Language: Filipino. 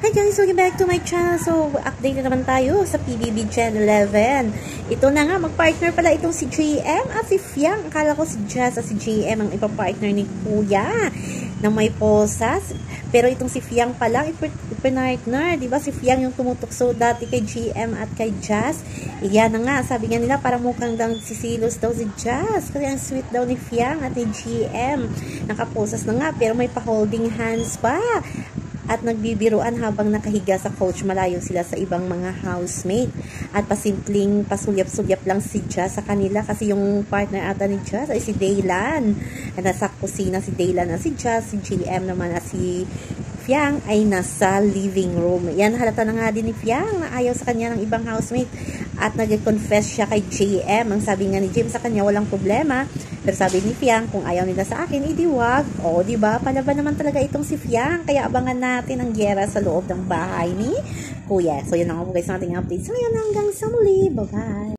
Hi guys! Welcome back to my channel. So, update na naman tayo sa PBB Gen 11. Ito na nga, magpartner pala itong si JM at si Fiang. Akala ko si Jazz at si JM ang ipapartner ni Kuya na may posas. Pero itong si Fiang pala, ipapartner. Diba si Fiang yung tumutukso dati kay JM at kay Jazz? Iyan na nga, sabi nga nila parang mukhang lang sisilos daw si Jazz. Kasi ang sweet daw ni Fiang at ni JM. Nakaposas na nga, pero may pa-holding hands pa. At nagbibiruan habang nakahiga sa couch, malayo sila sa ibang mga housemate. At pasimpleng pasulyap-sulyap lang si Jazz sa kanila kasi yung partner ata ni Jazz ay si Daylan. At nasa kusina si Daylan na si Jazz, si JM naman at si Fiang ay nasa living room. Yan, halata na nga din ni Fiang na ayaw sa kanya ng ibang housemate. At nag-confess siya kay JM. Ang sabi nga ni JM sa kanya, walang problema. Pero sabi ni Fiang, kung ayaw nila sa akin, edi wag. O, diba? Palaban naman talaga itong si Fiang. Kaya abangan natin ang giyera sa loob ng bahay ni Kuya. So, yun lang po guys ang ating update. So, yun hanggang sa muli. Bye-bye!